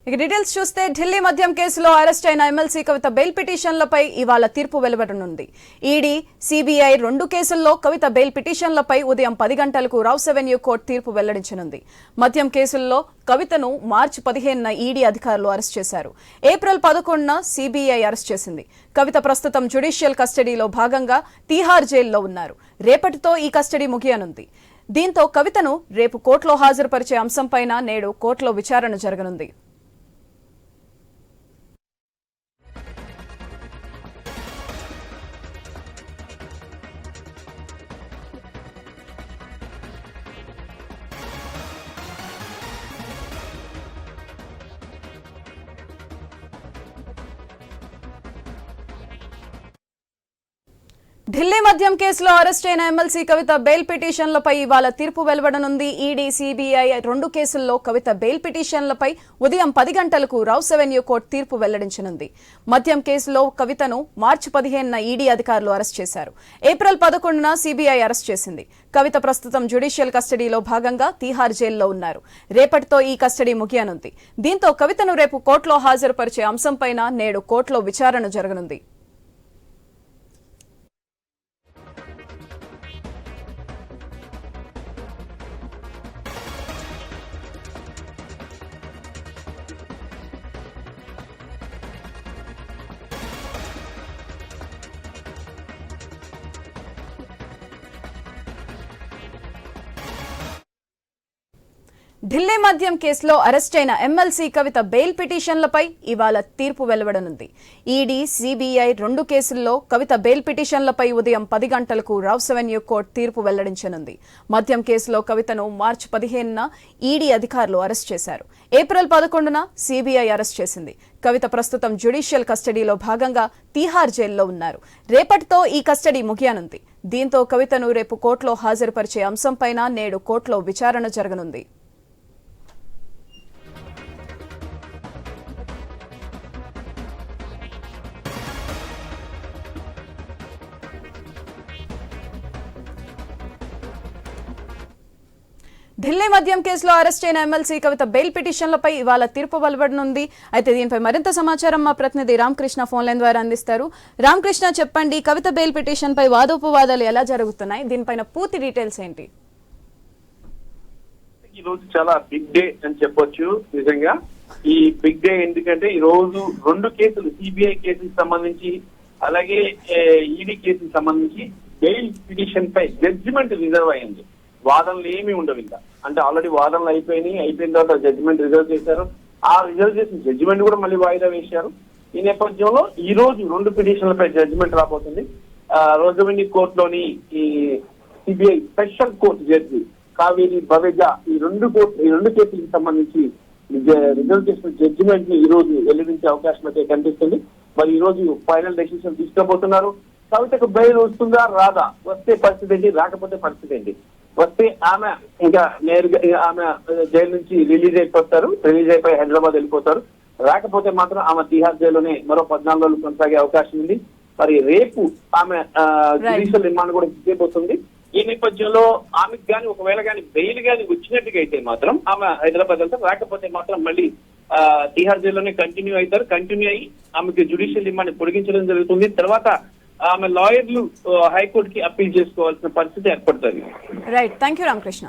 ఇక డీటెయిల్స్ చూస్తే ఢిల్లీ మద్యం కేసులో అరెస్ట్ అయిన ఎమ్మెల్సీ కవిత బెయిల్ పిటిషన్లపై ఇవాళ తీర్పు వెలువడనుంది. ఈడీ, సిబిఐ 2 కేసుల్లో కవిత బెయిల్ పిటిషన్లపై ఉదయం 10 గంటలకు రౌస్ అవెన్యూ కోర్టు తీర్పు వెల్లడించనుంది. మద్యం కేసుల్లో కవితను మార్చి 15న ఈడీ అధికారులు అరెస్ట్ చేశారు. ఏప్రిల్ 11న సిబిఐ అరెస్ట్ చేసింది. కవిత ప్రస్తుతం జ్యుడిషియల్ కస్టడీలో భాగంగా తీహార్ జైల్లో ఉన్నారు. రేపటితో ఈ కస్టడీ ముగియనుంది. దీంతో కవితను రేపు కోర్టులో హాజరుపరిచే అంశంపైన నేడు కోర్టులో విచారణ జరగనుంది. ఢిల్లీ మద్యం కేసులో అరెస్ట్ అయిన ఎమ్మెల్సీ కవిత బెయిల్ పిటిషన్లపై ఇవాళ తీర్పు వెలువడనుంది. ఈడీ, సిబిఐ 2 కేసుల్లో కవిత బెయిల్ పిటిషన్లపై ఉదయం 10 గంటలకు రౌస్ అవెన్యూ కోర్టు తీర్పు వెల్లడించనుంది. మద్యం కేసులో కవితను మార్చి 15న ఈడీ అధికారులు అరెస్ట్ చేశారు. ఏప్రిల్ 11న సిబిఐ అరెస్ట్ చేసింది. కవిత ప్రస్తుతం జ్యుడిషియల్ కస్టడీలో భాగంగా తీహార్ జైల్లో ఉన్నారు. రేపటితో ఈ కస్టడీ ముగియనుంది. దీంతో కవితను రేపు కోర్టులో హాజరుపరిచే అంశంపైన నేడు కోర్టులో విచారణ జరగనుంది. ఢిల్లీ మద్యం కేసులో అరెస్ట్ అయిన ఎమ్మెల్సీ కవిత బెయిల్ పిటిషన్లపై ఇవాళ తీర్పు వెలువడనుంది. ఈడీ, సిబిఐ 2 కేసుల్లో కవిత బెయిల్ పిటిషన్లపై ఉదయం 10 గంటలకు రౌస్ అవెన్యూ కోర్టు తీర్పు వెల్లడించనుంది. మద్యం కేసులో కవితను మార్చి 15న ఈడీ అధికారులు అరెస్ట్ చేశారు. ఏప్రిల్ 11న సిబిఐ అరెస్ట్ చేసింది. కవిత ప్రస్తుతం జ్యుడిషియల్ కస్టడీలో భాగంగా తీహార్ జైల్లో ఉన్నారు. రేపటితో ఈ కస్టడీ ముగియనుంది. దీంతో కవితను రేపు కోర్టులో హాజరుపరిచే అంశంపైన నేడు కోర్టులో విచారణ జరగనుంది. ఢిల్లీ మద్యం కేసులో అరెస్ట్ అయిన ఎమ్మెల్సీ కవిత బెయిల్ పిటిషన్లపై ఇవాళ తీర్పు వెలువడనుంది. అయితే దీనిపై మరింత సమాచారం మా ప్రతినిధి రామకృష్ణ ఫోన్ లైన్ ద్వారా అందిస్తారు. రామకృష్ణ, చెప్పండి, కవిత బెయిల్ పిటిషన్ పై వాదోపవాదాలు ఎలా జరుగుతున్నాయి? దీనిపైన పూర్తి డీటెయిల్స్ ఏంటి? ఈ రోజు చాలా బిగ్ డే అని చెప్పొచ్చు. నిజంగా ఈ బిగ్ డే ఎందుకంటే ఈ రోజు 2 కేసులు, సిబిఐ కేసుకి సంబంధించి అలాగే ఈడీ కేసుకి సంబంధించి బెయిల్ పిటిషన్ పై జడ్జిమెంట్ రిజర్వ్ అయింది. వాదనలు ఏమీ ఉండవు. ఇంకా అంటే ఆల్రెడీ వాదనలు అయిపోయిన తర్వాత జడ్జిమెంట్ రిజర్వ్ చేశారు. ఆ రిజర్వ్ చేసిన జడ్జిమెంట్ కూడా మళ్ళీ వాయిదా వేశారు. ఈ నేపథ్యంలో ఈ రోజు 2 పిటిషన్లపై జడ్జిమెంట్ రాబోతుంది. రోజవెన్యూ కోర్టులోని ఈ CBI special court judge Kaveri Baweja ఈ 2 కేసులకు సంబంధించి రిజర్వ్ చేసిన జడ్జిమెంట్ ని ఈ రోజు వెల్లడించే అవకాశం అయితే కనిపిస్తుంది. మరి ఈ రోజు ఫైనల్ డెసిషన్ తీసుకోబోతున్నారు. కవితకు బెయిల్ వస్తుందా రాదా, వస్తే పరిస్థితి ఏంటి, రాకపోతే పరిస్థితి ఏంటి, వస్తే ఆమె ఇంకా నేరుగా ఆమె జైలు నుంచి రిలీజ్ అయిపోయి హైదరాబాద్ వెళ్ళిపోతారు. రాకపోతే మాత్రం ఆమె తిహార్ జైల్లోనే మరో 14 రోజులు కొనసాగే అవకాశం ఉంది. మరి రేపు ఆమె జ్యుడిషియల్ రిమాండ్ కూడా చేయబోతుంది. ఈ నేపథ్యంలో ఆమెకు కానీ ఒకవేళ కానీ బెయిల్ కానీ వచ్చినట్టుగా అయితే మాత్రం ఆమె హైదరాబాద్ వెళ్తారు. రాకపోతే మాత్రం మళ్ళీ తిహార్ జైల్లోనే కంటిన్యూ అయ్యి ఆమెకు జ్యుడిషియల్ రిమాండ్ పొడిగించడం జరుగుతుంది. తర్వాత ఆమె లాయర్లు హైకోర్టుకి అప్పీల్ చేసుకోవాల్సిన పరిస్థితి ఏర్పడుతుంది. Right, thank you Ramakrishna.